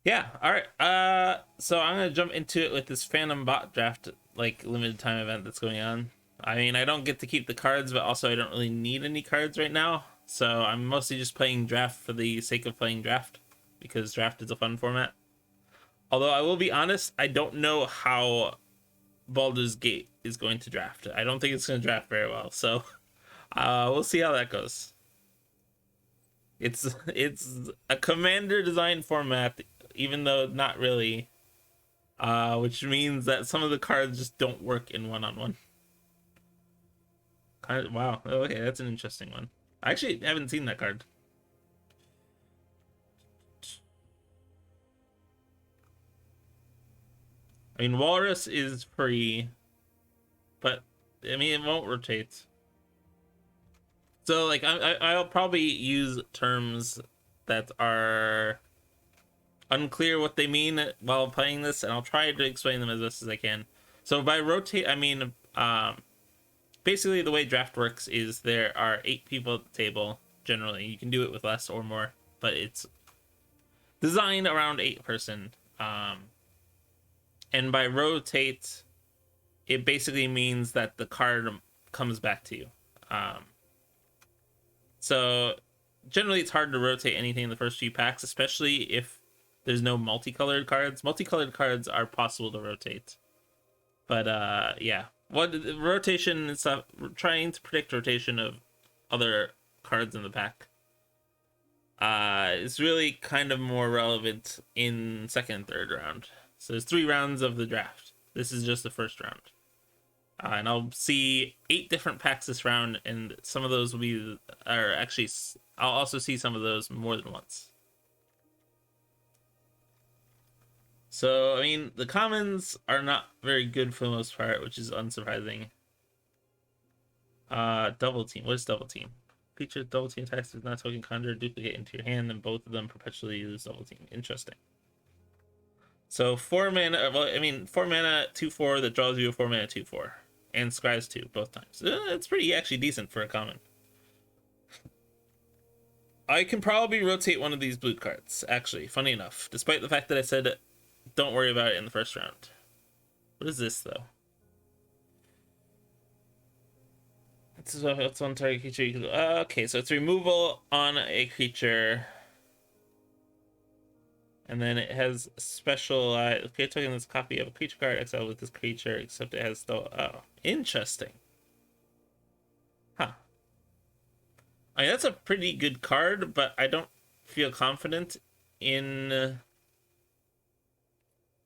Yeah, all right. So I'm gonna jump into it with this Phantom Bot Draft, like limited time event that's going on. I mean, I don't get to keep the cards, but also I don't really need any cards right now. So I'm mostly just playing draft for the sake of playing draft, because draft is a fun format. Although I will be honest, I don't know how Baldur's Gate is going to draft. I don't think it's going to draft very well. So we'll see how that goes. It's a commander design format, even though not really, which means that some of the cards just don't work in one-on-one. Kind of, wow. Okay, that's an interesting one. I actually haven't seen that card. I mean, Walrus is free, but I mean it won't rotate. So like I'll probably use terms that are unclear what they mean while playing this, and I'll try to explain them as best as I can. So by rotate, I mean basically the way draft works is there are 8 people at the table. Generally, you can do it with less or more, but it's designed around 8 person. And by rotate, it basically means that the card comes back to you. Um, so generally, it's hard to rotate anything in the first few packs, especially if there's no multicolored cards. Multicolored cards are possible to rotate, but yeah, what rotation and stuff. Trying to predict rotation of other cards in the pack is really kind of more relevant in second and third round. So there's 3 rounds of the draft. This is just the first round. And I'll see 8 different packs this round, and some of those will be, or actually, I'll also see some of those more than once. So, I mean, the commons are not very good for the most part, which is unsurprising. Double team. What is double team? Creature double team attacks with not token conjure, duplicate into your hand, and both of them perpetually use double team. Interesting. So 4 mana. Well, I mean, 4 mana 2/4 that draws you a 4 mana 2/4, and scries 2 both times. It's pretty actually decent for a common. I can probably rotate one of these blue cards. Actually, funny enough, despite the fact that I said don't worry about it in the first round. What is this though? It's on target creature. Okay, so it's removal on a creature, and then it has special. Okay, token this copy of a creature card exiled with this creature, except it has still. Oh, interesting. Huh. I mean, that's a pretty good card, but I don't feel confident in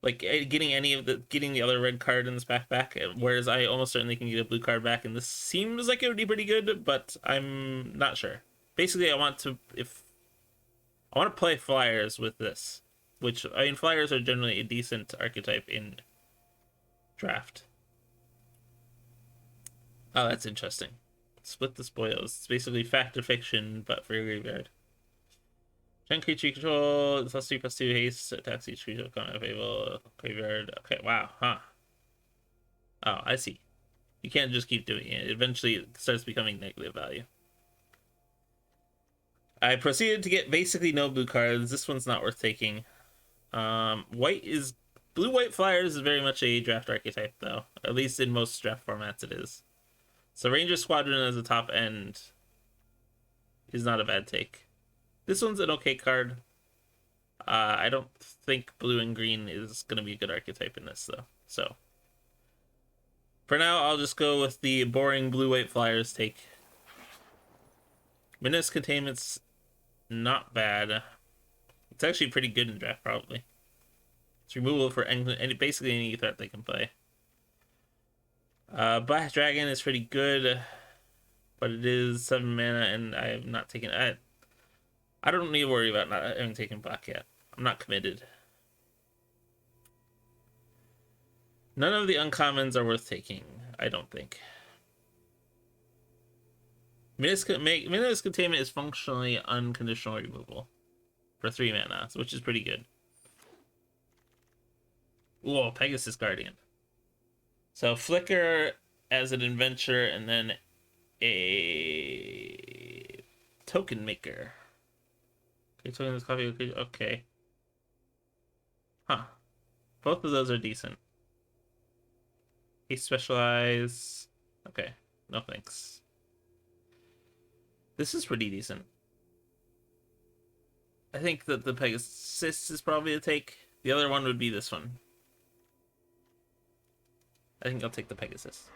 like getting the other red card in this back. Whereas I almost certainly can get a blue card back, and this seems like it would be pretty good, but I'm not sure. Basically, I want to play flyers with this, which I mean flyers are generally a decent archetype in draft. Oh, that's interesting. Split the spoils. It's basically fact or fiction, but for your graveyard. Gen creature control, +3/+2 haste, attacks each creature combat available, graveyard. Okay, wow, huh. Oh, I see. You can't just keep doing it. Eventually, it starts becoming negative value. I proceeded to get basically no blue cards. This one's not worth taking. White is... Blue-white flyers is very much a draft archetype, though. At least in most draft formats it is. So Ranger Squadron as a top end is not a bad take. This one's an okay card. I don't think blue and green is going to be a good archetype in this, though. So, for now, I'll just go with the boring blue-white flyers take. Menace Containment's not bad. It's actually pretty good in draft, probably. It's removal for basically any threat they can play. Black Dragon is pretty good, but it is 7 mana, and I have not taken... I don't need to worry about not having taken black yet. I'm not committed. None of the uncommons are worth taking, I don't think. Menace Containment is functionally unconditional removal for 3 mana, which is pretty good. Whoa, Pegasus Guardian. So Flicker as an adventure, and then a token maker. Okay, token this copy. Okay. Huh. Both of those are decent. He specialize. Okay. No thanks. This is pretty decent. I think that the Pegasus is probably a take. The other one would be this one. I think I'll take the Pegasus.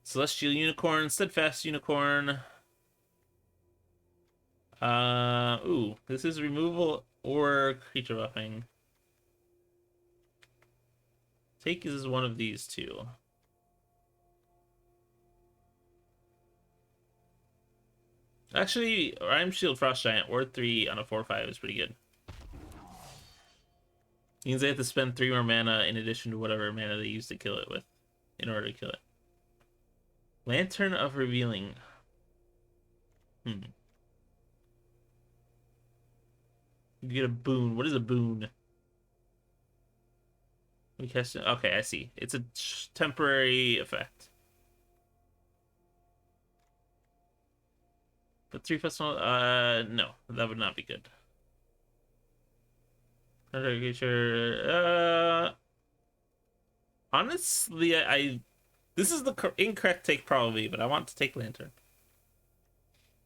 Celestial Unicorn, Steadfast Unicorn. Ooh, this is removal or creature buffing. Take is one of these two. Actually, Rhyme Shield Frost Giant, Ward 3 on a 4/5 is pretty good. Means they have to spend 3 more mana in addition to whatever mana they use to kill it with in order to kill it. Lantern of Revealing. You get a boon. What is a boon? We cast it. Okay, I see. It's a temporary effect. But 3+1, no, that would not be good. Another creature, honestly, this is the incorrect take probably, but I want to take Lantern.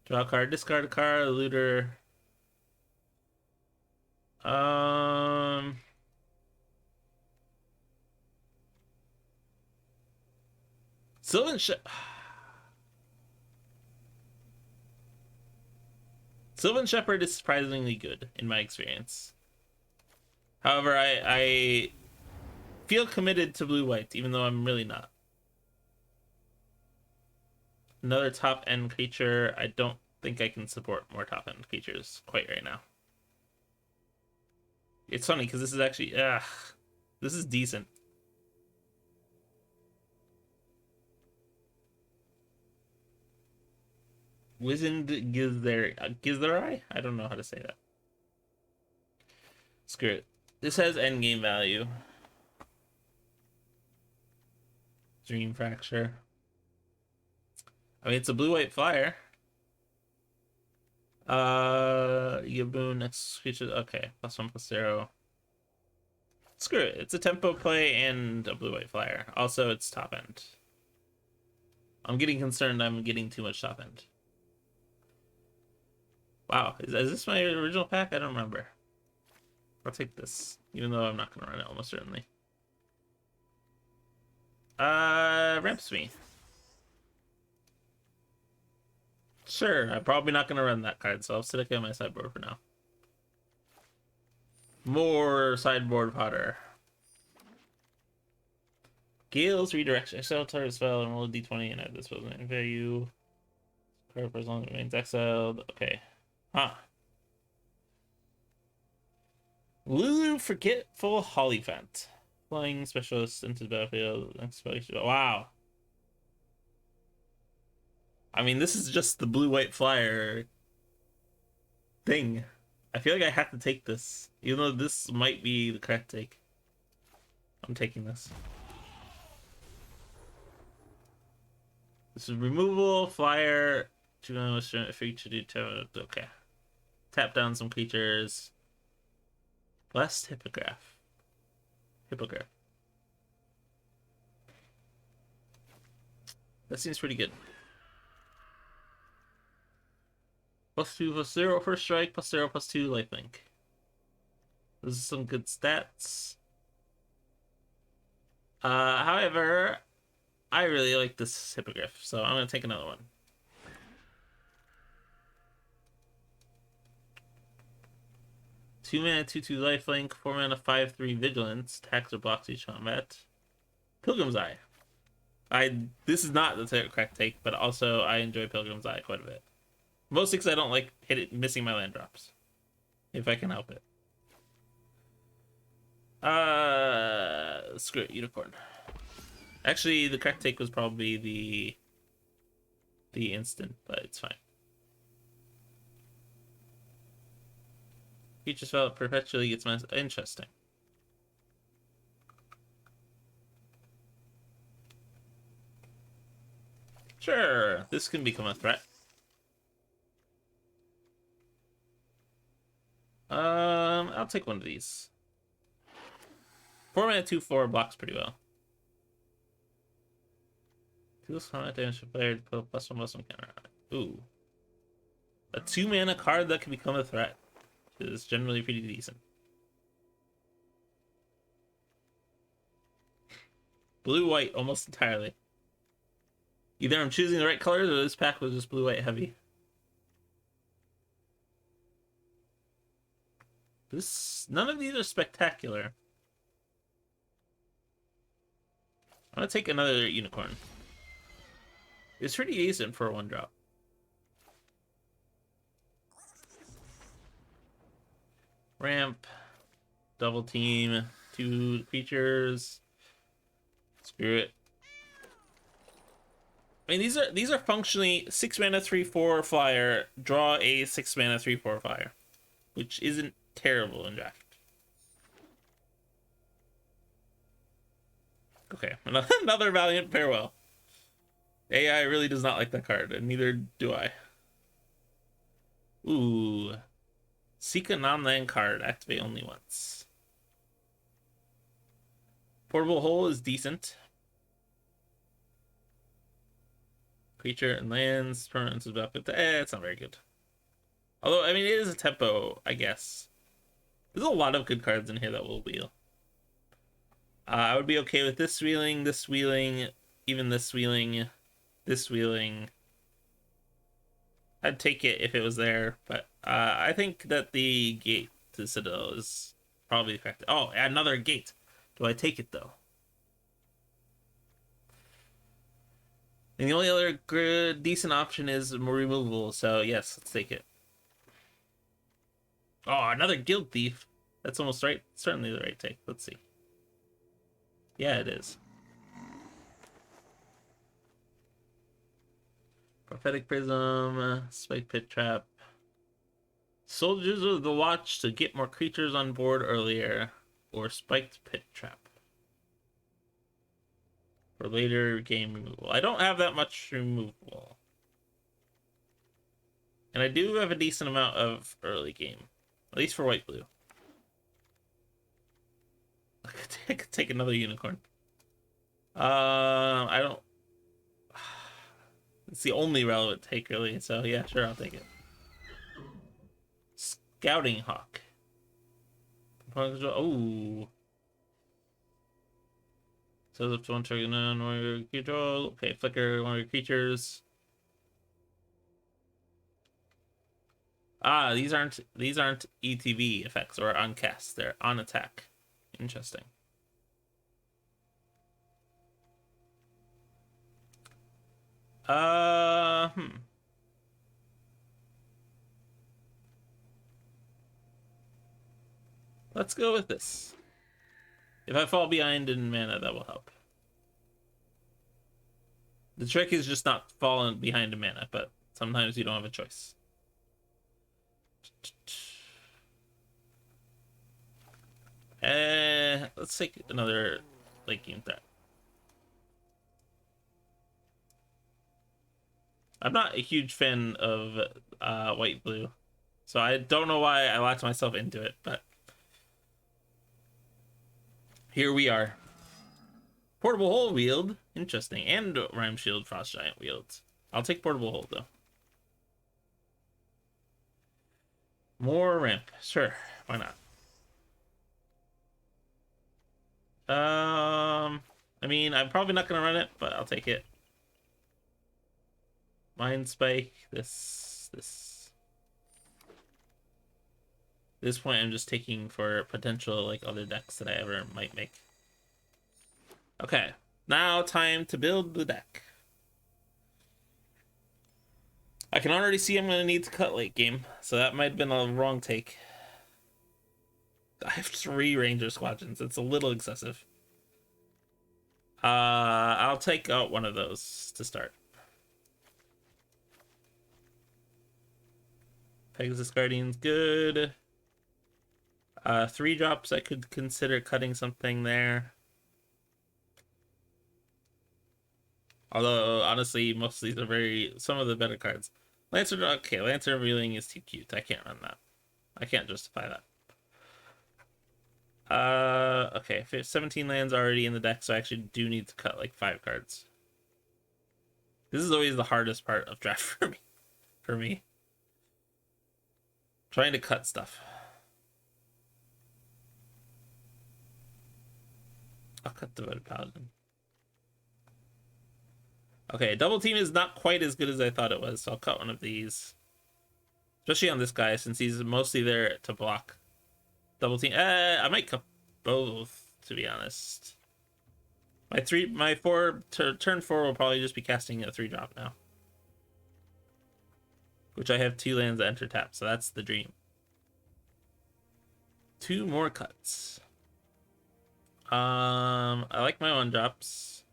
Draw a card, discard a card, looter. Sylvan Shepherd is surprisingly good in my experience. However, I feel committed to blue-white, even though I'm really not. Another top-end creature. I don't think I can support more top-end creatures quite right now. It's funny, because this is actually... this is decent. Wizened Githzerai? I don't know how to say that. Screw it. This has endgame value. Dream Fracture. I mean, it's a blue-white flyer. You get boon next creature. Okay, +1/+0. Screw it. It's a tempo play and a blue-white flyer. Also, it's top end. I'm getting concerned I'm getting too much top end. Wow, is this my original pack? I don't remember. I'll take this, even though I'm not going to run it almost certainly. Ramps me. Sure, I'm probably not going to run that card, so I'll sit it on my sideboard for now. More sideboard fodder. Gale's Redirection. Exile target spell and roll a d20 and add this in value. Card for as long as it remains exiled. Okay. Huh. Lulu Forgetful Hollyphant. Flying specialist into the battlefield. Wow. I mean, this is just the blue-white flyer thing. I feel like I have to take this. Even though this might be the correct take. I'm taking this. This is removal, flyer. Okay. Tap down some creatures. Blessed Hippogriff. That seems pretty good. +2/+0 first strike, +0/+2 lifelink. This is some good stats. However, I really like this Hippogriff, so I'm gonna take another one. Two mana, 2/2 lifelink, 4 mana, 5/3 vigilance, attacks or blocks each combat. Pilgrim's Eye. This is not the correct take, but also I enjoy Pilgrim's Eye quite a bit. Mostly because I don't like missing my land drops. If I can help it. Screw it, Unicorn. Actually, the correct take was probably the instant, but it's fine. Creature spell perpetually gets messed. Interesting. Sure, this can become a threat. I'll I'll take one of these. 4 mana 2/4 blocks pretty well. Deals combat damage to player, put +1/+1 counter on it. Ooh. A 2 mana card that can become a threat is generally pretty decent. Blue-white almost entirely. Either I'm choosing the right colors or this pack was just blue-white heavy. None of these are spectacular. I'm gonna take another unicorn. It's pretty decent for a 1-drop. Ramp, double team, 2 creatures. Screw it. I mean, these are functionally 6 mana 3/4 flyer. Draw a 6 mana 3/4 flyer, which isn't terrible in draft. Okay, another Valiant Farewell. AI really does not like that card, and neither do I. Ooh. Seek a non-land card. Activate only once. Portable Hole is decent. Creature and lands. Permanence is about 50. It's not very good. Although, I mean, it is a tempo, I guess. There's a lot of good cards in here that will wheel. I would be okay with this wheeling, even this wheeling, this wheeling. I'd take it if it was there, but I think that the gate to Citadel is probably effective. Oh, another gate. Do I take it, though? And the only other good, decent option is removal, so yes, let's take it. Oh, another Guild Thief. That's almost right. Certainly the right take. Let's see. Yeah, it is. Prophetic Prism, Spike Pit Trap. Soldiers of the Watch to get more creatures on board earlier, or Spiked Pit Trap for later game removal. I don't have that much removal. And I do have a decent amount of early game, at least for white-blue. I could take another unicorn. I don't... It's the only relevant take, really, so yeah, sure, I'll take it. Scouting Hawk. Oh. So if one trigger on one of your control. Okay, flicker one of your creatures. Ah, these aren't ETB effects or on cast. They're on attack. Interesting. Let's go with this. If I fall behind in mana, that will help. The trick is just not falling behind in mana, but sometimes you don't have a choice. Let's take another late game threat. I'm not a huge fan of white blue, so I don't know why I locked myself into it, but here we are. Portable Hole wield, interesting, and Rhyme Shield Frost Giant wields. I'll take Portable Hole though. More ramp, sure, why not? I mean, I'm probably not gonna run it, but I'll take it. Mind Spike, this point I'm just taking for potential like other decks that I ever might make. Okay, now time to build the deck. I can already see I'm gonna need to cut late game, so that might have been a wrong take. I have 3 Ranger Squadrons, it's a little excessive. I'll take out one of those to start. Pegasus Guardian's good. 3 drops, I could consider cutting something there. Although, honestly, most of these are some of the better cards. Lancer, okay, Lancer Reeling is too cute. I can't run that. I can't justify that. Okay, 17 lands already in the deck, so I actually do need to cut like 5 cards. This is always the hardest part of draft for me. Trying to cut stuff. I'll cut Devoted Paladin. Okay, double team is not quite as good as I thought it was, so I'll cut one of these. Especially on this guy, since he's mostly there to block. Double team. I might cut both, to be honest. My turn 4 will probably just be casting a 3-drop now. Which I have 2 lands that enter tap, so that's the dream. 2 more cuts. I like my 1-drops.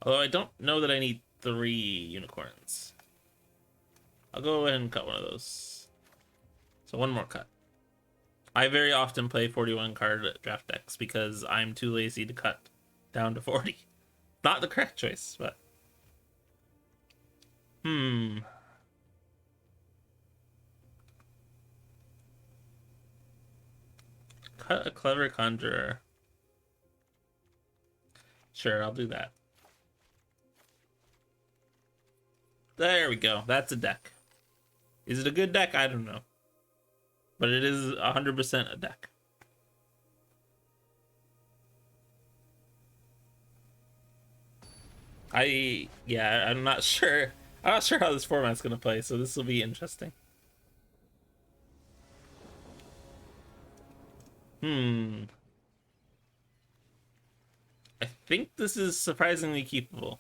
Although I don't know that I need 3 unicorns. I'll go ahead and cut one of those. So 1 more cut. I very often play 41 card draft decks because I'm too lazy to cut down to 40. Not the correct choice, but... Cut a Clever Conjurer. Sure, I'll do that. There we go. That's a deck. Is it a good deck? I don't know. But it is 100% a deck. I'm not sure. I'm not sure how this format's gonna play, so this will be interesting. I think this is surprisingly keepable.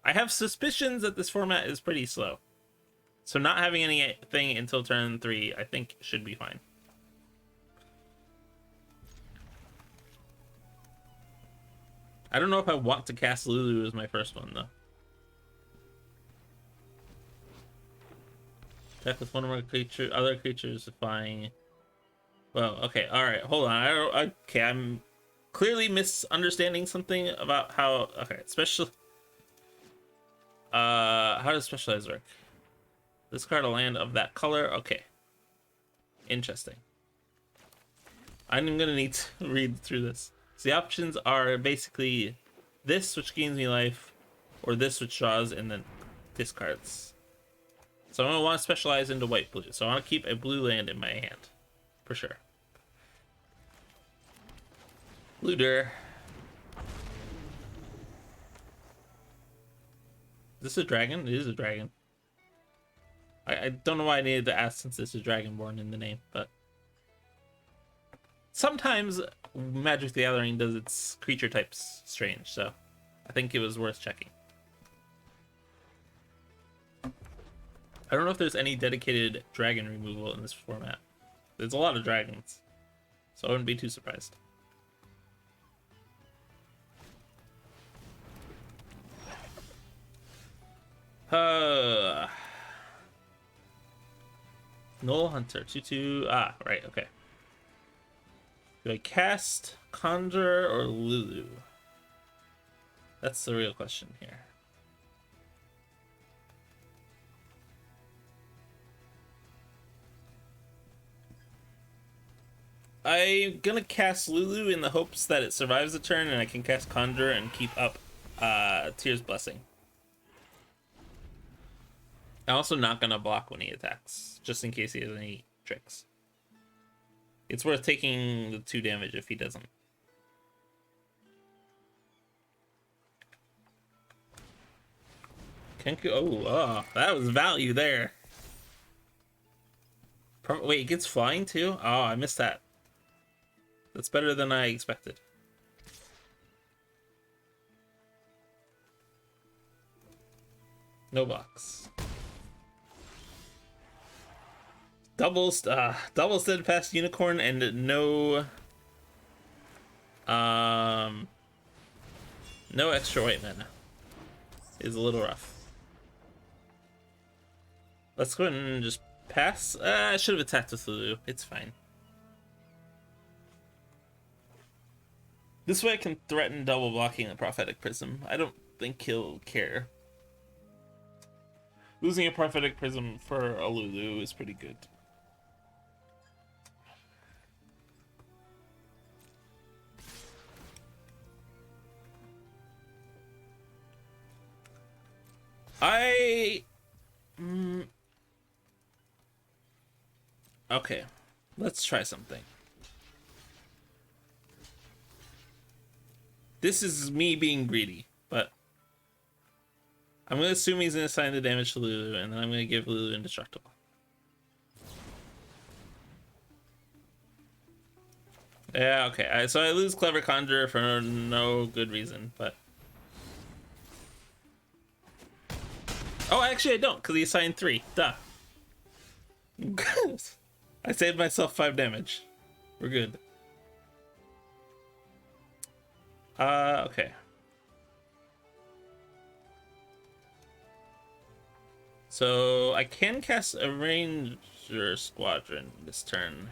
I have suspicions that this format is pretty slow. So not having anything until turn 3, I think should be fine. I don't know if I want to cast Lulu as my first one, though. Attack with one or more other creatures defying... Well, okay, alright, hold on. Okay, I'm clearly misunderstanding something about how... Okay, special... how does Specialize work? Discard a land of that color. Okay. Interesting. I'm gonna need to read through this. So the options are basically this, which gains me life, or this, which draws and then discards. So I'm gonna want to specialize into white-blue. So I want to keep a blue land in my hand. For sure. Looter. Is this a dragon? It is a dragon. I don't know why I needed to ask since this is Dragonborn in the name, but... Sometimes Magic the Gathering does its creature types strange, so I think it was worth checking. I don't know if there's any dedicated dragon removal in this format. There's a lot of dragons, so I wouldn't be too surprised. Null Hunter, 2/2. Ah, right, okay. Do I cast Conjure or Lulu? That's the real question here. I'm gonna cast Lulu in the hopes that it survives the turn and I can cast Conjure and keep up Tear's Blessing. I'm also not gonna block when he attacks, just in case he has any tricks. It's worth taking the 2 damage if he doesn't. Kenku, oh, that was value there. Wait, it gets flying too? Oh, I missed that. That's better than I expected. No box. Double Steadfast Unicorn and no extra white mana is a little rough. Let's go ahead and just pass. I should have attacked with Lulu. It's fine. This way I can threaten double blocking a Prophetic Prism. I don't think he'll care. Losing a Prophetic Prism for a Lulu is pretty good. I... Okay, let's try something. This is me being greedy, but I'm going to assume he's going to assign the damage to Lulu, and then I'm going to give Lulu indestructible. Yeah, okay. So I lose Clever Conjurer for no good reason, but... Oh, actually I don't, because he assigned 3. Duh. I saved myself 5 damage. We're good. Okay. So I can cast a Ranger Squadron this turn.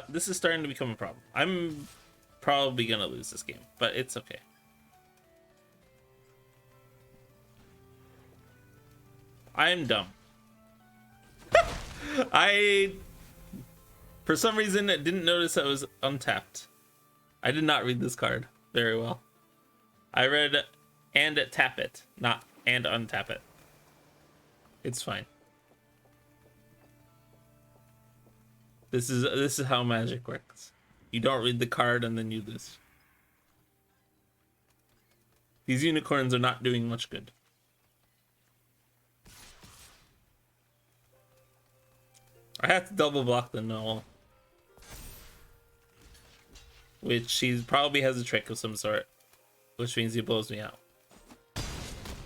This is starting to become a problem. I'm probably gonna lose this game, but it's okay. I'm dumb. For some reason, didn't notice I was untapped. I did not read this card very well. I read and tap it, not and untap it. It's fine. This is how Magic works. You don't read the card and then you lose. These unicorns are not doing much good. I have to double block the null. Which he probably has a trick of some sort. Which means he blows me out.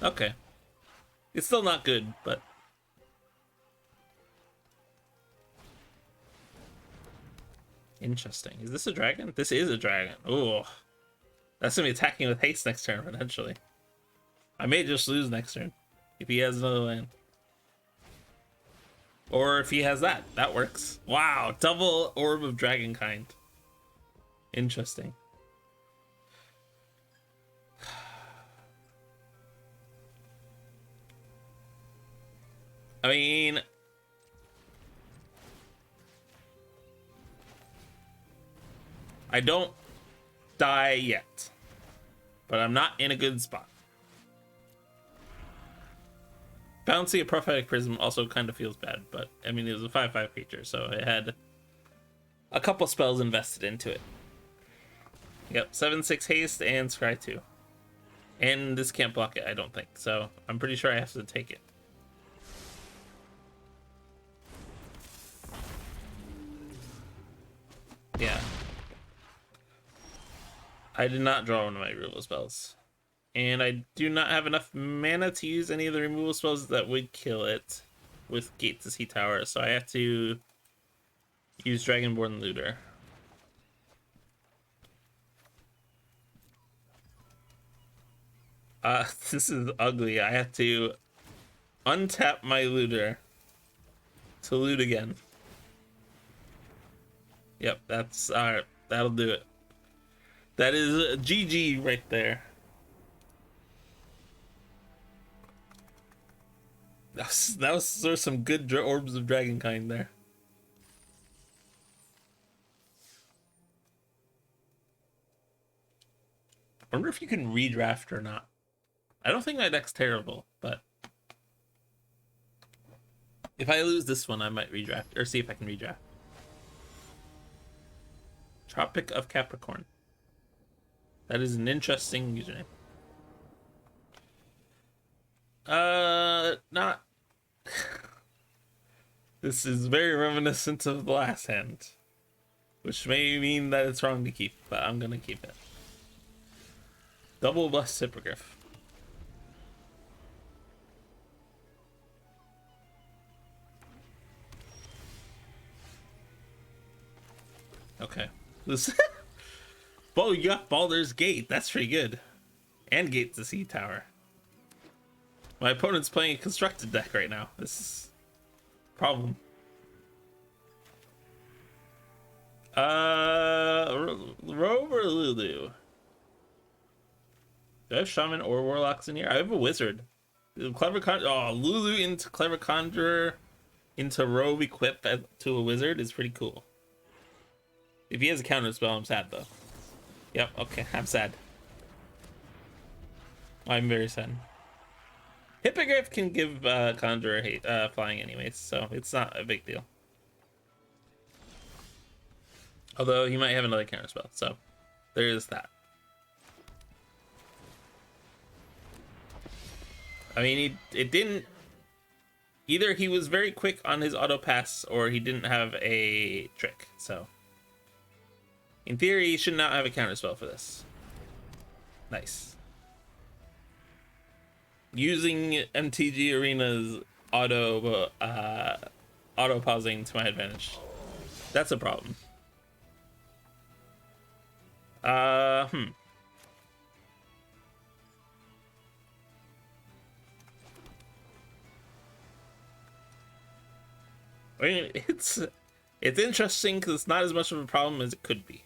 Okay. It's still not good, but... Interesting. Is this a dragon? This is a dragon. Ooh. That's gonna be attacking with haste next turn, potentially. I may just lose next turn. If he has another land. Or if he has that. That works. Wow. Double Orb of Dragonkind. Interesting. I mean... I don't die yet, but I'm not in a good spot. Bouncing a Prophetic Prism also kind of feels bad, but I mean, it was a 5/5 creature, so it had a couple spells invested into it. Yep, 7/6 haste and scry 2. And this can't block it, I don't think, so I'm pretty sure I have to take it. Yeah. I did not draw one of my removal spells. And I do not have enough mana to use any of the removal spells that would kill it with Gate to Sea Tower, so I have to use Dragonborn Looter. This is ugly. I have to untap my Looter to loot again. Yep, that's alright. That'll do it. That is a GG right there. That was sort of some good Orbs of Dragonkind there. I wonder if you can redraft or not. I don't think my deck's terrible, but if I lose this one, I might redraft, or see if I can redraft. Tropic of Capricorn. That is an interesting username. Not. This is very reminiscent of the last hand, which may mean that it's wrong to keep, but I'm gonna keep it. Double Blessed Hippogriff. Okay. This. Whoa, you got Baldur's Gate. That's pretty good. And Gate to Sea Tower. My opponent's playing a constructed deck right now. This is a problem. Rogue or Lulu? Do I have Shaman or Warlocks in here? I have a Wizard. Clever Lulu into Clever Conjurer into Rogue equip to a Wizard is pretty cool. If he has a counter spell, I'm sad though. Yep, okay, I'm sad. I'm very sad. Hippogriff can give Conjurer hate flying anyways, so it's not a big deal. Although he might have another counter spell, so there is that. I mean, it didn't. Either he was very quick on his auto pass, or he didn't have a trick. So, in theory, he should not have a counter spell for this. Nice. Using MTG Arena's auto pausing to my advantage. That's a problem. I mean, it's interesting because it's not as much of a problem as it could be.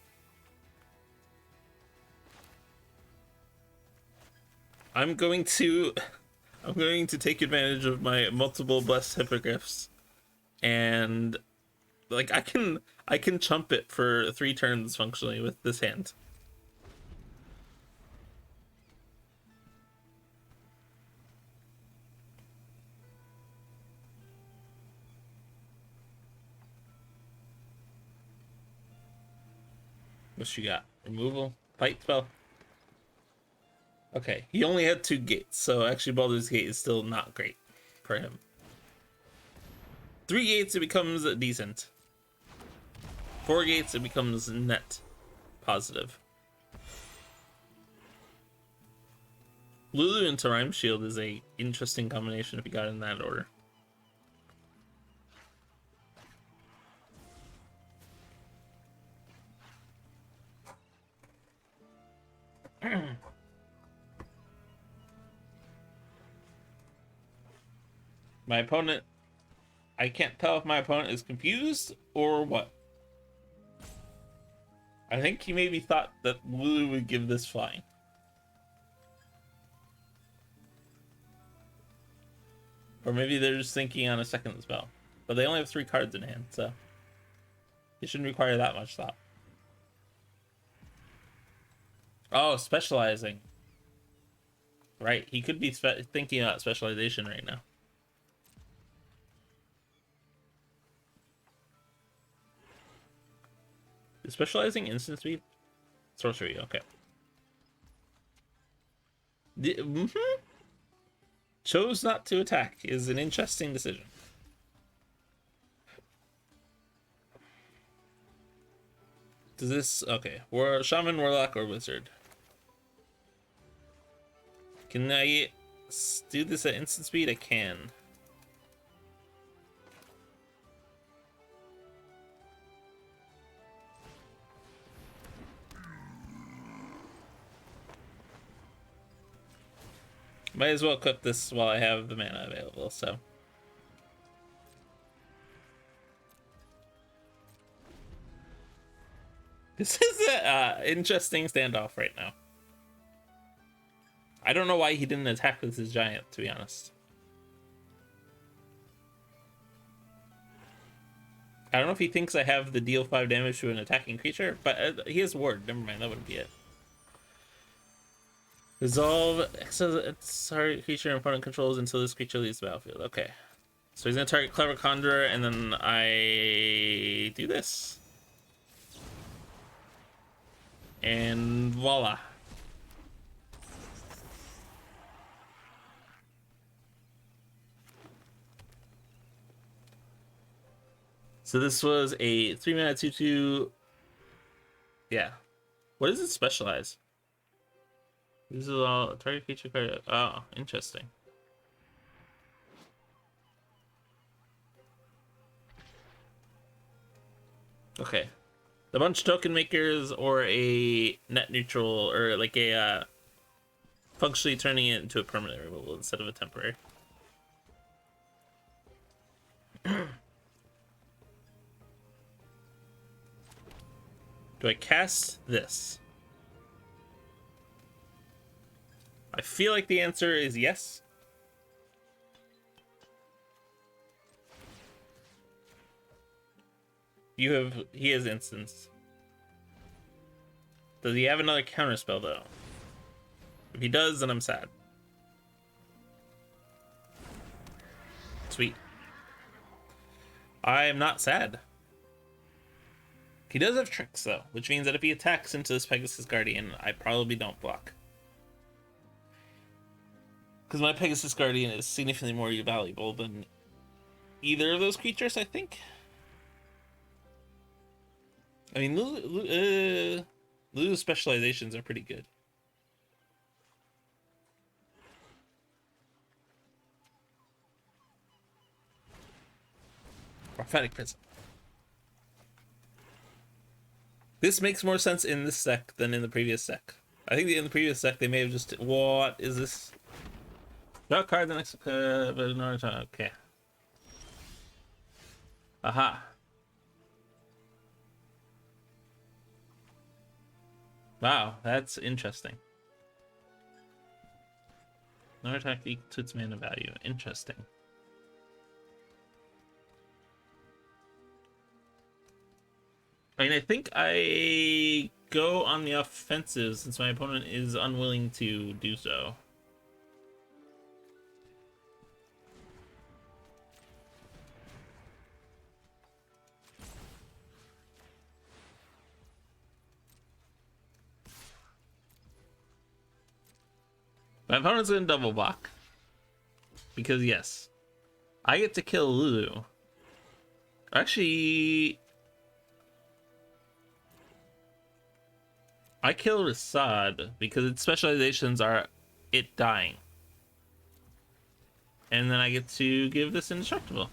I'm going to take advantage of my multiple blessed hippogriffs, and like I can chump it for 3 turns functionally with this hand. What you got? Removal? Fight spell? Okay, he only had 2 gates, so actually Baldur's Gate is still not great for him. 3 gates, it becomes decent. 4 gates, it becomes net positive. Lulu into Rhyme Shield is a interesting combination if you got it in that order. My opponent, I can't tell if my opponent is confused or what. I think he maybe thought that Lulu would give this flying. Or maybe they're just thinking on a second spell. But they only have 3 cards in hand, so it shouldn't require that much thought. Oh, specializing. Right, he could be thinking about specialization right now. Is specializing instant speed? Sorcery, okay. Chose not to attack is an interesting decision. Does this... Okay, we're Shaman, Warlock, or Wizard. Can I do this at instant speed? I can. Might as well equip this while I have the mana available, so. This is an interesting standoff right now. I don't know why he didn't attack with his giant, to be honest. I don't know if he thinks I have the deal 5 damage to an attacking creature, but he has ward. Never mind, that wouldn't be it. Resolve target creature and opponent controls until this creature leaves the battlefield. Okay. So he's gonna target Clever Conjurer, and then I do this. And voila. So this was a 3-mana 2/2. Yeah. What does it specialize? This is all target feature card. Oh, interesting. Okay. The bunch token makers or a net neutral or like a functionally turning it into a permanent removal instead of a temporary. Do I cast this? I feel like the answer is yes. He has instance. Does he have another counterspell though? If he does, then I'm sad. Sweet. I am not sad. He does have tricks though, which means that if he attacks into this Pegasus Guardian, I probably don't block. Because my Pegasus Guardian is significantly more valuable than either of those creatures, I think. I mean, Lulu's specializations are pretty good. Prophetic Prism. This makes more sense in this deck than in the previous deck. I think in the previous deck they may have just... What is this? Draw a card the next... but another time. Okay. Aha. Wow, that's interesting. Another attack equal to its mana value. Interesting. I mean, I think I go on the offensive since my opponent is unwilling to do so. My opponent's gonna double block. Because yes, I get to kill Lulu. Actually, I kill Rasad because its specializations are it dying. And then I get to give this indestructible.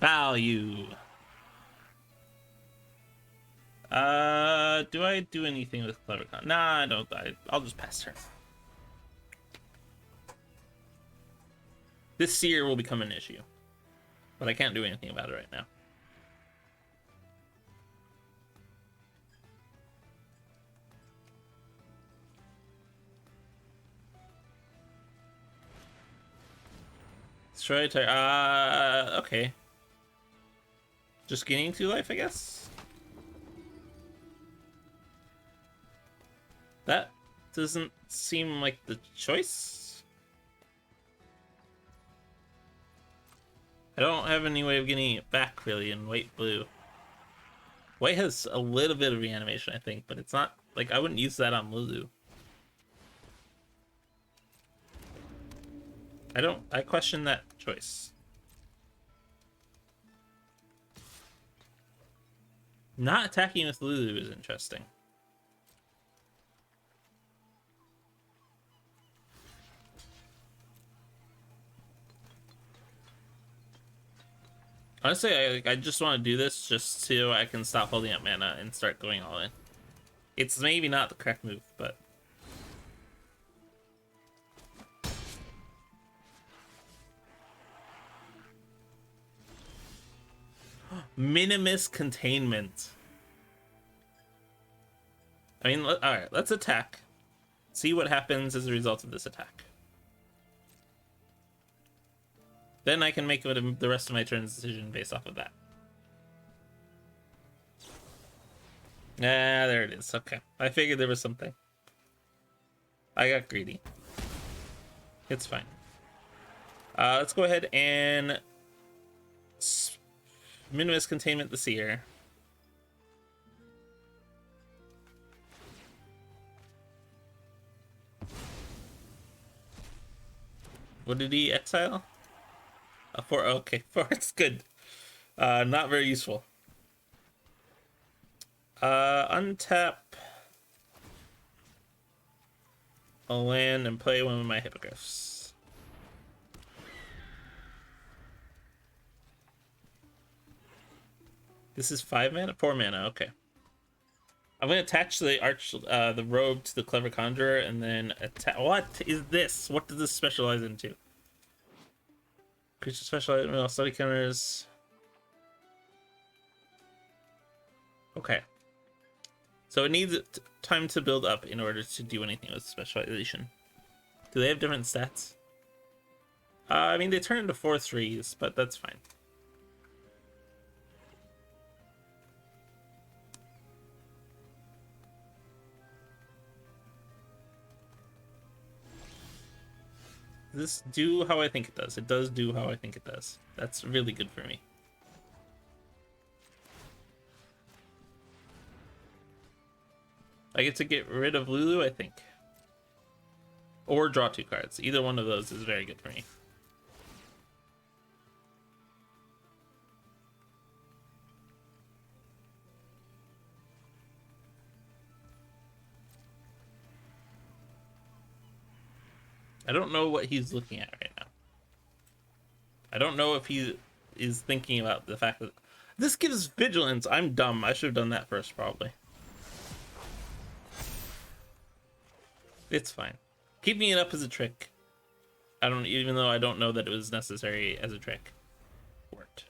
Value. Do I do anything with Clever Con? Nah, I don't. I'll just pass turn. This Seer will become an issue, but I can't do anything about it right now. Destroy tire. Okay. Just gaining 2 life, I guess. That doesn't seem like the choice. I don't have any way of getting it back really in white blue. White has a little bit of reanimation, I think, but it's not like I wouldn't use that on Lulu. I question that choice. Not attacking with Lulu is interesting. Honestly, I just want to do this just so I can stop holding up mana and start going all in. It's maybe not the correct move, but... Minimus Containment. I mean, alright, let's attack. See what happens as a result of this attack. Then I can make the rest of my turn's decision based off of that. Ah, there it is. Okay. I figured there was something. I got greedy. It's fine. Let's go ahead and Minimus Containment the Seer. What did he exile? A 4. Okay, 4. It's good. Not very useful. Untap a land and play one of my hippogriffs. This is 5 mana? 4 mana, okay. I'm gonna attach the robe to the Clever Conjurer and then attack. What is this? What does this specialize into? Creature specialize study counters. Okay. So it needs time to build up in order to do anything with specialization. Do they have different stats? I mean, they turn into 4/3s, but that's fine. this do how I think it does? It does do how I think it does. That's really good for me. I get to get rid of Lulu, I think. Or draw 2 cards. Either one of those is very good for me. I don't know what he's looking at right now. I don't know if he is thinking about the fact that this gives vigilance. I'm dumb. I should have done that first, probably. It's fine. Keeping it up as a trick. Even though I don't know that it was necessary as a trick. Worked.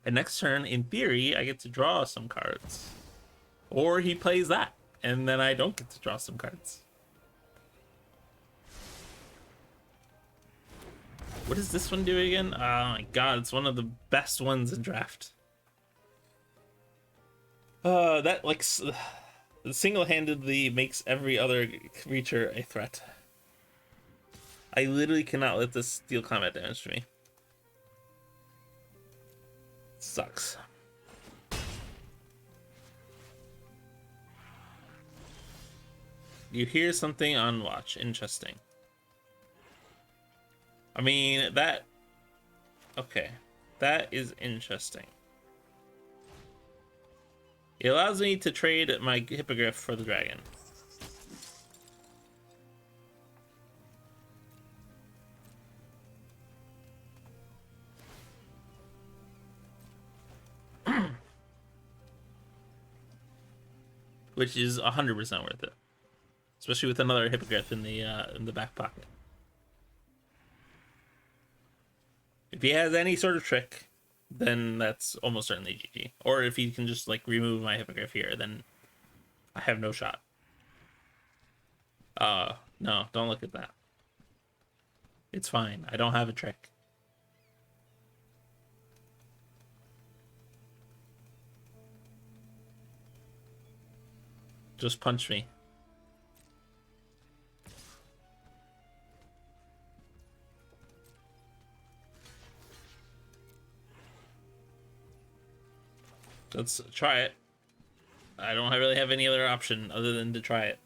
And next turn, in theory, I get to draw some cards. Or he plays that, and then I don't get to draw some cards. What does this one do again? Oh my god, it's one of the best ones in draft. That like single-handedly makes every other creature a threat. I literally cannot let this deal combat damage to me. Sucks. You hear something on watch. Interesting. I mean, that... Okay. That is interesting. It allows me to trade my Hippogriff for the dragon. Which is 100% worth it. Especially with another Hippogriff in the back pocket. If he has any sort of trick, then that's almost certainly GG. Or if he can just like remove my Hippogriff here, then I have no shot. No, don't look at that. It's fine. I don't have a trick. Just punch me. Let's try it. I don't really have any other option other than to try it.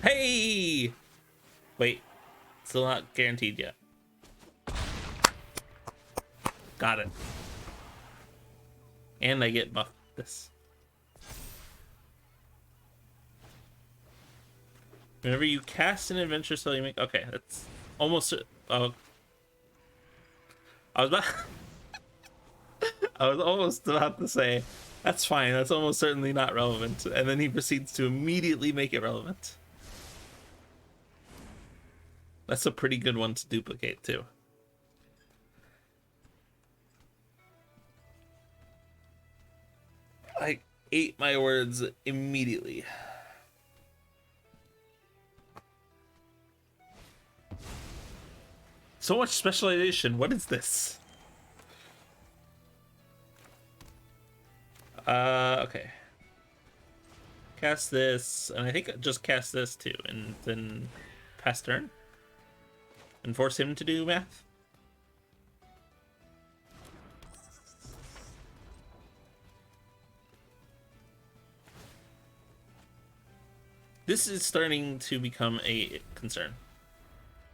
Hey! Wait. Still not guaranteed yet. Got it. And I get buffed this. Whenever you cast an adventure spell, you make... Okay, that's almost... I was almost about to say, that's fine, that's almost certainly not relevant. And then he proceeds to immediately make it relevant. That's a pretty good one to duplicate, too. I ate my words immediately. So much specialization. What is this? Okay. Cast this, and I think just cast this too, and then pass turn? And force him to do math? This is starting to become a concern.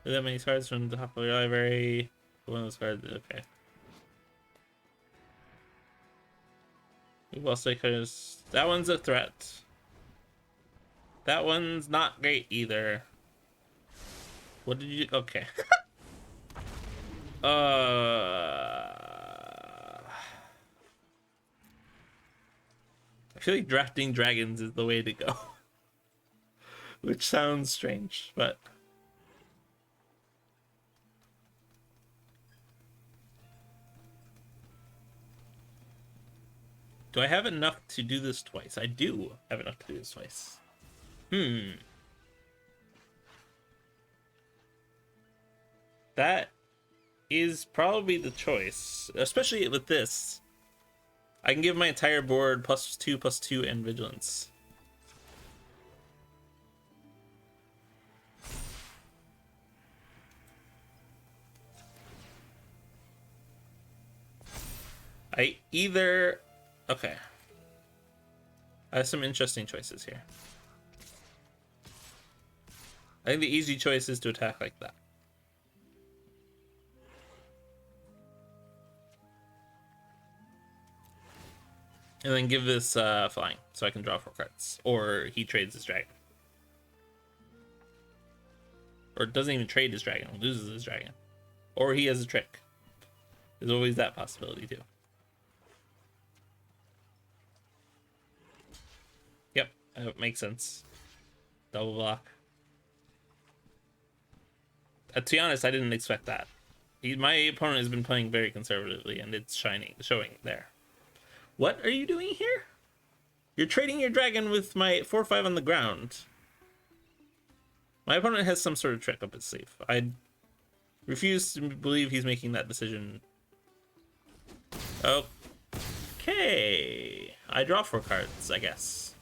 Are that many cards from the top of your library? One of those cards, okay. Well, because that one's a threat. That one's not great either. What did you... Okay. I feel like drafting dragons is the way to go. Which sounds strange, but... Do I have enough to do this twice? I do have enough to do this twice. That is probably the choice. Especially with this. I can give my entire board +2/+2 and vigilance. I either... Okay. I have some interesting choices here. I think the easy choice is to attack like that. And then give this flying, so I can draw 4 cards. Or he trades his dragon. Or doesn't even trade his dragon, loses his dragon. Or he has a trick. There's always that possibility too. Yep, that makes sense. Double block. To be honest, I didn't expect that. My opponent has been playing very conservatively, and it's showing there. What are you doing here? You're trading your dragon with my 4/5 on the ground. My opponent has some sort of trick up his sleeve. I refuse to believe he's making that decision. Okay. I draw 4 cards, I guess.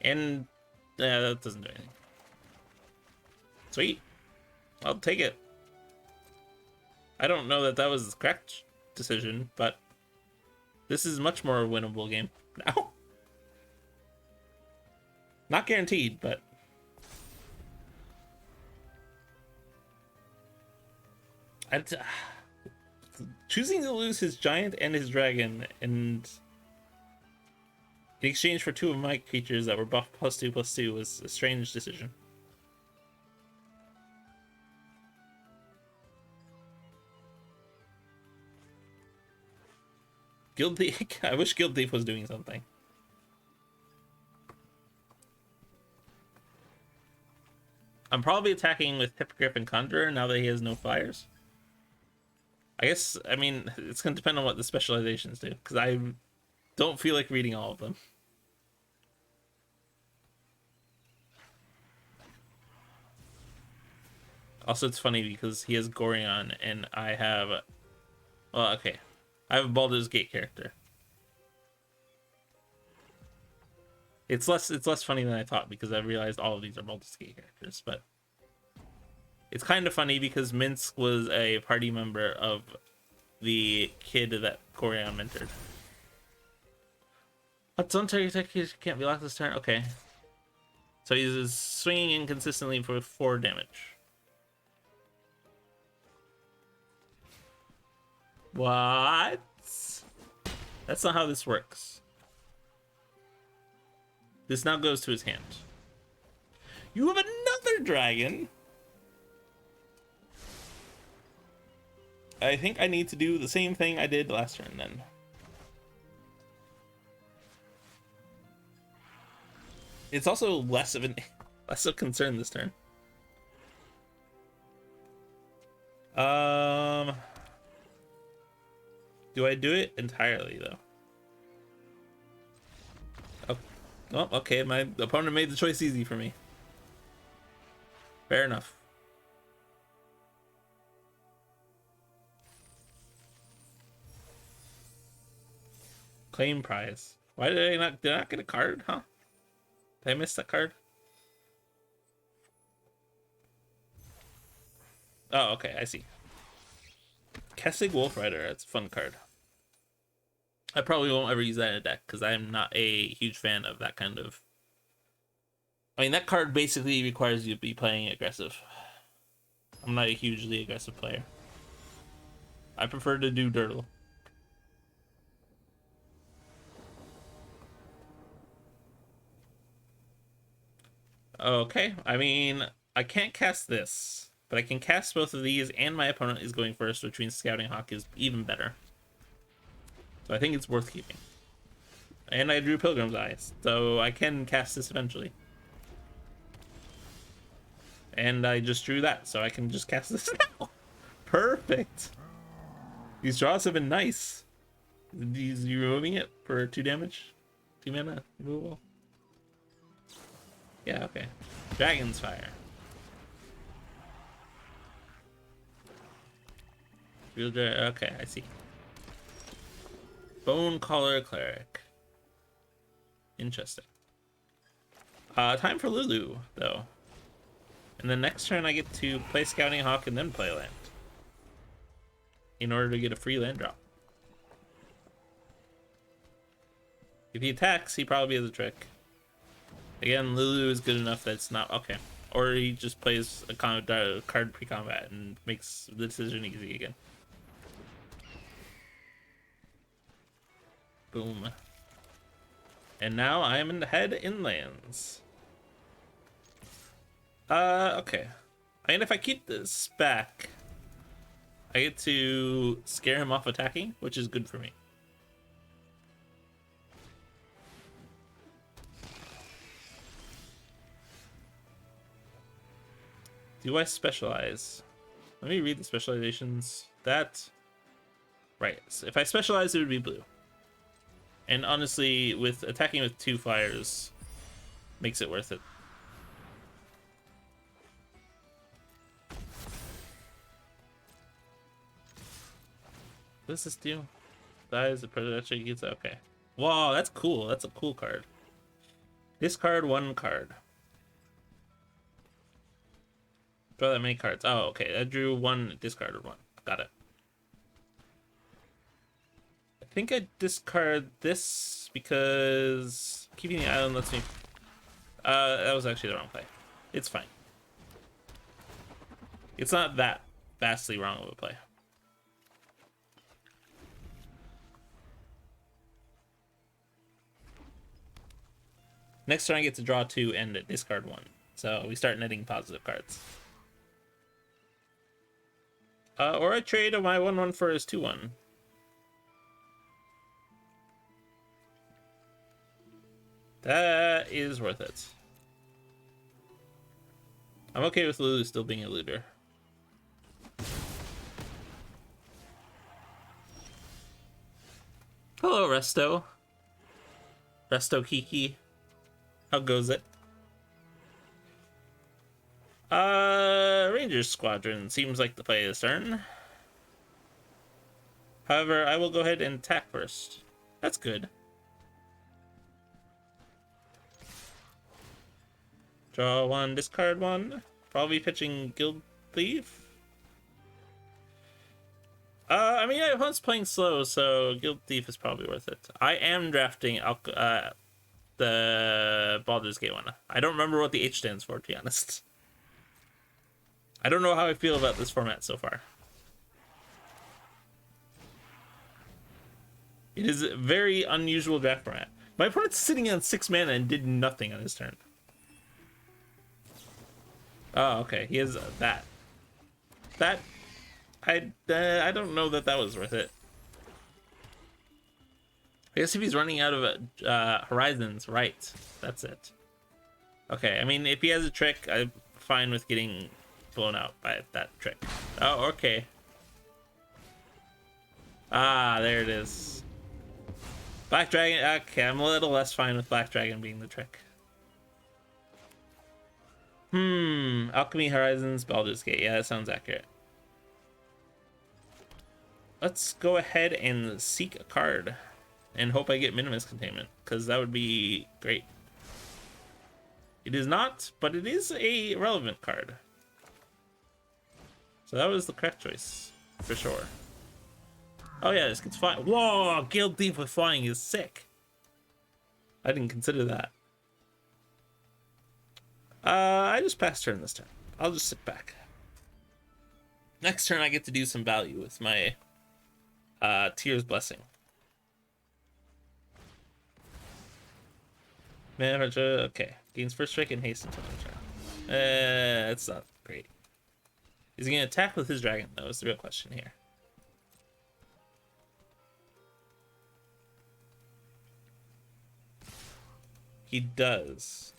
And yeah, that doesn't do anything. Sweet. I'll take it. I don't know that that was the correct decision, but this is much more a winnable game now. Not guaranteed, but choosing to lose his giant and his dragon, and in exchange for 2 of my creatures that were buffed +2/+2 was a strange decision. Guild Thief. I wish Guild Thief was doing something. I'm probably attacking with Hippogriff and Conjurer now that he has no flyers. I guess, I mean, it's going to depend on what the specializations do, because I don't feel like reading all of them. Also, it's funny because he has Gorion and I have... Well, okay. I have a Baldur's Gate character. It's less funny than I thought because I realized all of these are Baldur's Gate characters, but it's kind of funny because Minsk was a party member of the kid that Gorion mentored. Don't tell your tech can't be locked this turn. Okay. So he's swinging inconsistently for 4 damage. What? That's not how this works. This now goes to his hand. You have another dragon? I think I need to do the same thing I did last turn then. It's also less of a concern this turn. Do I do it entirely though? Oh, well, okay, my opponent made the choice easy for me. Fair enough. Claim prize. Why did I not get a card, huh? Did I miss that card? Oh, okay, I see. Kessig Wolf Rider, that's a fun card. I probably won't ever use that in a deck because I'm not a huge fan of that kind of... I mean, that card basically requires you to be playing aggressive. I'm not a hugely aggressive player. I prefer to do Dirtle. Okay, I mean, I can't cast this, but I can cast both of these, and my opponent is going first, which means Scouting Hawk is even better. So I think it's worth keeping. And I drew Pilgrim's Eyes, so I can cast this eventually. And I just drew that, so I can just cast this now. Perfect. These draws have been nice. You removing it for 2 damage? 2 mana removal? Yeah, okay. Dragon's Fire. Okay, I see. Bone Caller Cleric. Interesting. Time for Lulu, though. And then next turn I get to play Scouting Hawk and then play land. In order to get a free land drop. If he attacks, he probably has a trick. Again, Lulu is good enough that it's not okay. Or he just plays a card pre-combat and makes the decision easy again. Boom. And now I am in the head in lands. Okay. And if I keep this back, I get to scare him off attacking, which is good for me. Do I specialize? Let me read the specializations. That... Right. So if I specialize, it would be blue. And honestly, with attacking with 2 flyers, makes it worth it. What does this do? Dies the predator gets... Okay. Wow, that's cool. That's a cool card. Discard 1 card. Draw that many cards. Oh, okay. I drew 1, discarded 1. Got it. I think I discard this because keeping the island lets me... that was actually the wrong play. It's fine. It's not that vastly wrong of a play. Next turn I get to draw 2 and discard 1. So we start netting positive cards. Or I trade my 1/1 for his 2/1. That is worth it. I'm okay with Lulu still being a looter. Hello, Resto. Resto Kiki. How goes it? Rangers Squadron seems like the play this turn. However, I will go ahead and attack first. That's good. Draw 1, discard 1. Probably pitching Guild Thief. I mean, my opponent's playing slow, so Guild Thief is probably worth it. I am drafting the Baldur's Gate one. I don't remember what the H stands for, to be honest. I don't know how I feel about this format so far. It is a very unusual draft format. My opponent's sitting on 6 mana and did nothing on his turn. Oh, okay. He has that. That... I don't know that was worth it. I guess if he's running out of horizons, right. That's it. Okay, I mean, if he has a trick, I'm fine with getting blown out by that trick. Oh, okay. Ah, there it is. Black Dragon. Okay, I'm a little less fine with Black Dragon being the trick. Alchemy Horizons, Baldur's Gate. Yeah, that sounds accurate. Let's go ahead and seek a card and hope I get Minimus Containment, because that would be great. It is not, but it is a relevant card. So that was the correct choice, for sure. Oh yeah, this gets flying. Whoa, Guild Thief with flying is sick. I didn't consider that. I just passed turn this turn. I'll just sit back. Next turn I get to do some value with my Tears Blessing. Okay. Gains first strike and haste until next turn. That's not great. Is he gonna attack with his dragon though, is the real question here. He does.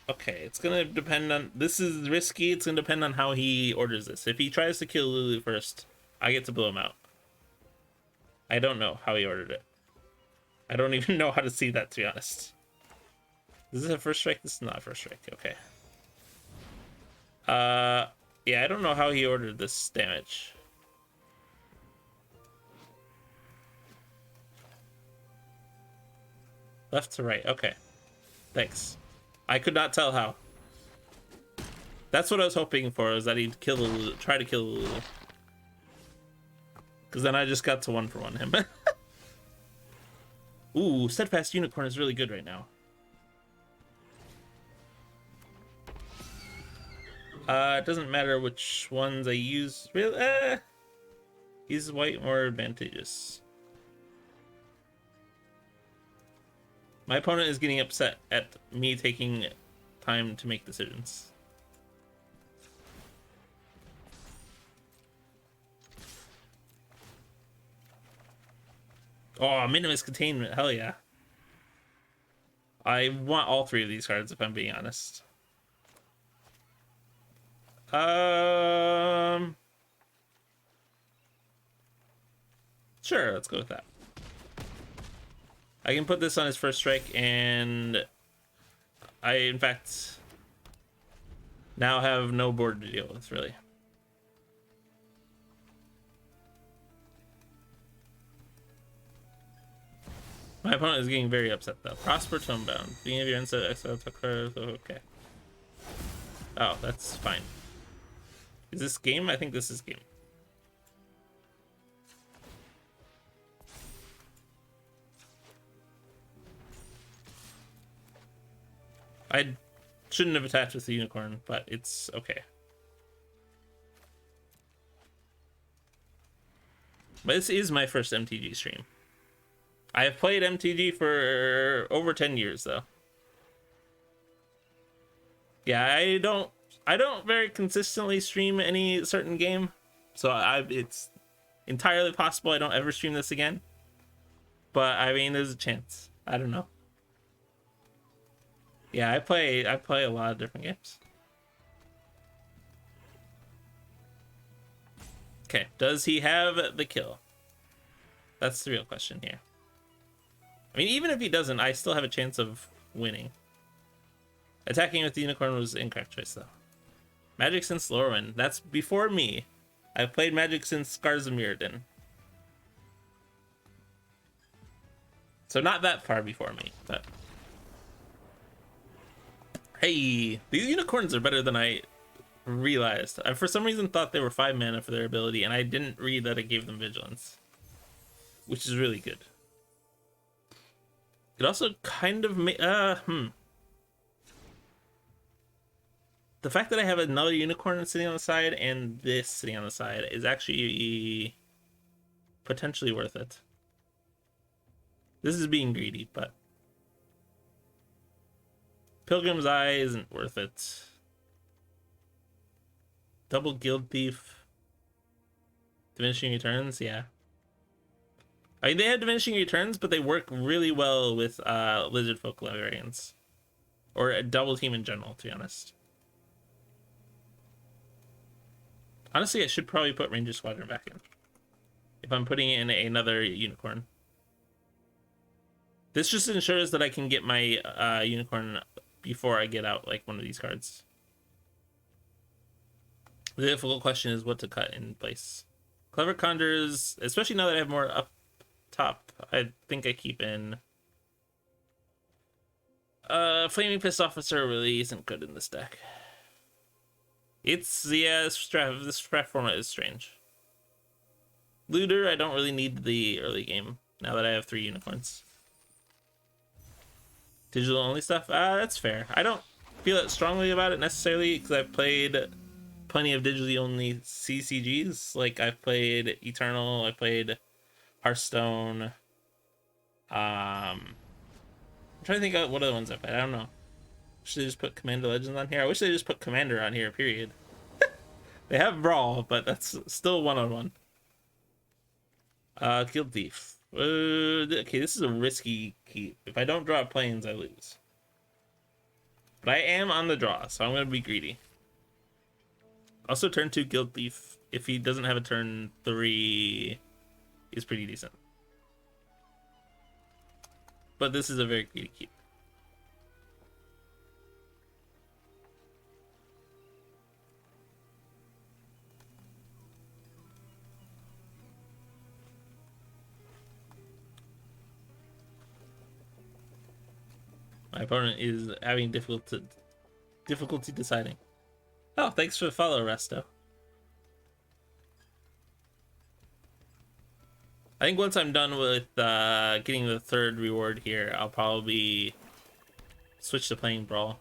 Okay, it's gonna depend on... This is risky. It's gonna depend on how he orders this. If he tries to kill Lulu first, I get to blow him out. I don't know how he ordered it. I don't even know how to see that, to be honest. Is this a first strike? This is not a first strike. Okay. Yeah, I don't know how he ordered this damage. Left to right. Okay. Thanks. I could not tell how. That's what I was hoping for, is that he'd kill Lulu, try to kill Lulu. Because then I just got to 1-for-1 him. Ooh, Steadfast Unicorn is really good right now. It doesn't matter which ones I use. Really, use white more advantageous. My opponent is getting upset at me taking time to make decisions. Oh, Minimus Containment, hell yeah. I want all 3 of these cards, if I'm being honest. Sure, let's go with that. I can put this on his first strike, and I, in fact, now have no board to deal with, really. My opponent is getting very upset, though. Prosper Tomebound. Being of your instead exile card. Okay. Oh, that's fine. Is this game? I think this is game. I shouldn't have attached with the unicorn, but it's okay. But this is my first MTG stream. I have played MTG for over 10 years, though. Yeah, I don't very consistently stream any certain game, so it's entirely possible I don't ever stream this again. But I mean, there's a chance. I don't know. Yeah, I play a lot of different games. Okay, does he have the kill? That's the real question here. I mean, even if he doesn't, I still have a chance of winning. Attacking with the unicorn was the incorrect choice, though. Magic since Lorwyn. That's before me. I've played Magic since Scars of Mirrodin. So not that far before me, but... Hey, these unicorns are better than I realized. I, for some reason, thought they were 5 mana for their ability, and I didn't read that it gave them vigilance. Which is really good. It also kind of the fact that I have another unicorn sitting on the side and this sitting on the side is actually potentially worth it. This is being greedy, but Pilgrim's Eye isn't worth it. Double Guild Thief. Diminishing Returns, yeah. I mean, they have diminishing returns, but they work really well with lizard folk librarians, or a double team in general, to be honest. Honestly, I should probably put Ranger Squadron back in if I'm putting in another unicorn. This just ensures that I can get my unicorn before I get out like one of these cards. The difficult question is what to cut in place. Clever Conjurers, especially now that I have more up top, I think I keep in. Flaming Fist Officer really isn't good in this deck. It's, yeah, this strat format is strange. Looter, I don't really need the early game now that I have 3 unicorns. Digital only stuff, that's fair. I don't feel that strongly about it necessarily because I've played plenty of digitally only CCGs. Like I've played Eternal, I played Hearthstone. I'm trying to think of what other ones I played. I don't know. Should they just put Commander Legends on here? I wish they just put Commander on here, period. They have Brawl, but that's still 1-on-1. Guild Thief. Okay, this is a risky keep. If I don't draw planes, I lose. But I am on the draw, so I'm going to be greedy. Also, turn 2 Guild Thief. If he doesn't have a turn 3, is pretty decent. But this is a very greedy keep. My opponent is having difficulty deciding. Oh, thanks for the follow, Resto. I think once I'm done with getting the third reward here, I'll probably switch to playing Brawl.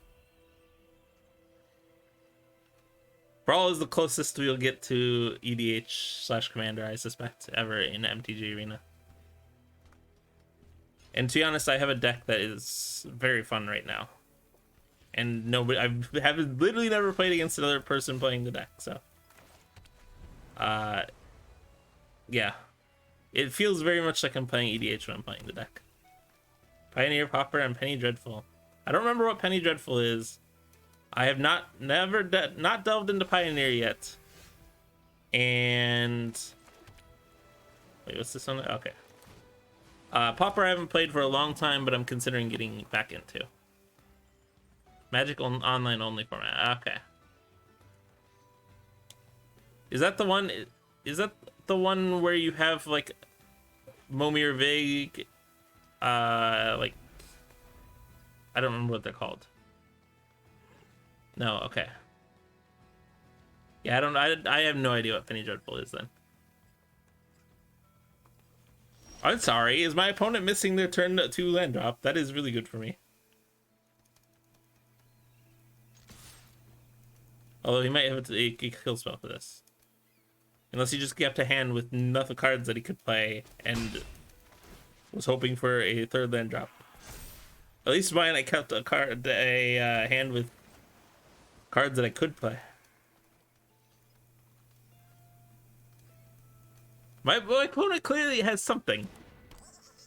Brawl is the closest we'll get to EDH/Commander, I suspect, ever in MTG Arena. And to be honest, I have a deck that is very fun right now. And nobody, I've literally never played against another person playing the deck, so. Yeah. It feels very much like I'm playing EDH when I'm playing the deck. Pioneer, Pauper, and Penny Dreadful. I don't remember what Penny Dreadful is. I have not delved into Pioneer yet. And wait, what's this one? Okay. Pauper I haven't played for a long time, but I'm considering getting back into. Magic online only format. Okay. Is that the one? Is that the one where you have like Momir Vig? Like I don't remember what they're called. No. Okay. Yeah, I have no idea what Penny Dreadful is then. I'm sorry. Is my opponent missing their turn 2 land drop? That is really good for me. Although he might have a kill spell for this. Unless he just kept a hand with enough cards that he could play and was hoping for a third land drop. At least mine, I kept a hand with cards that I could play. My opponent clearly has something.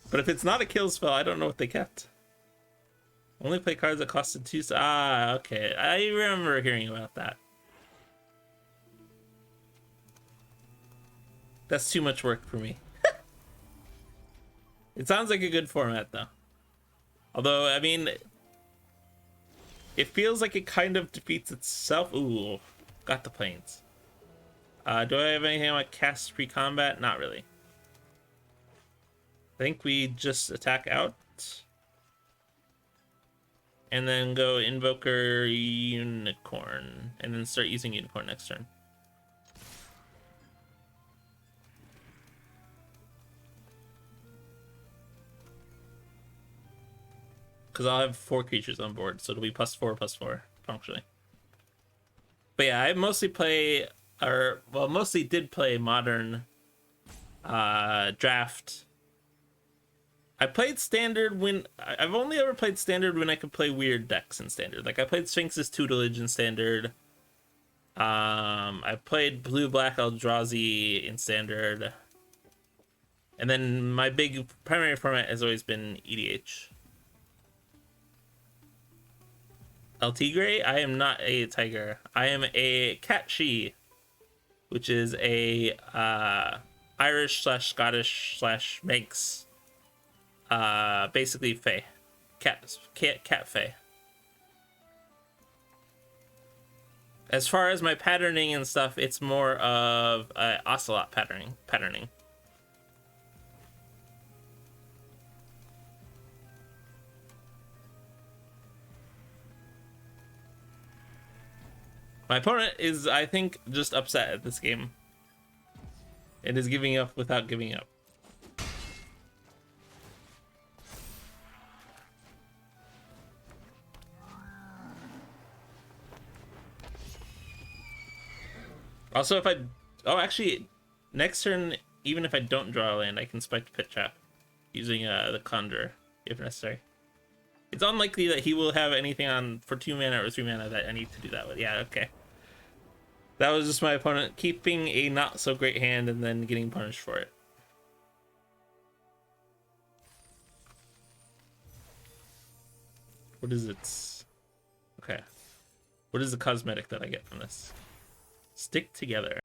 But if it's not a kill spell, I don't know what they kept. Only play cards that costed 2. Ah, okay. I remember hearing about that. That's too much work for me. It sounds like a good format, though. Although, I mean, it feels like it kind of defeats itself. Ooh, got the planes. Do I have anything like cast pre-combat? Not really. I think we just attack out. And then go Invoker Unicorn. And then start using Unicorn next turn. Because I'll have 4 creatures on board, so it'll be +4/+4, functionally. But yeah, I mostly play, mostly did play Modern, Draft. I played Standard when, I've only ever played Standard when I could play weird decks in Standard. Like, I played Sphinx's Tutelage in Standard. I played Blue-Black Eldrazi in Standard. And then my big primary format has always been EDH. El Tigre? I am not a tiger. I am a cat she, which is a Irish/Scottish/Manx, basically fae, cat fae. As far as my patterning and stuff, it's more of ocelot patterning. My opponent is, I think, just upset at this game. And is giving up without giving up. Also, if I... Oh, actually, next turn, even if I don't draw a land, I can spike Pit Trap using the Conjurer, if necessary. It's unlikely that he will have anything on for 2 mana or 3 mana that I need to do that with. Yeah, okay. That was just my opponent keeping a not so great hand and then getting punished for it. What is it? Okay. What is the cosmetic that I get from this? Stick together.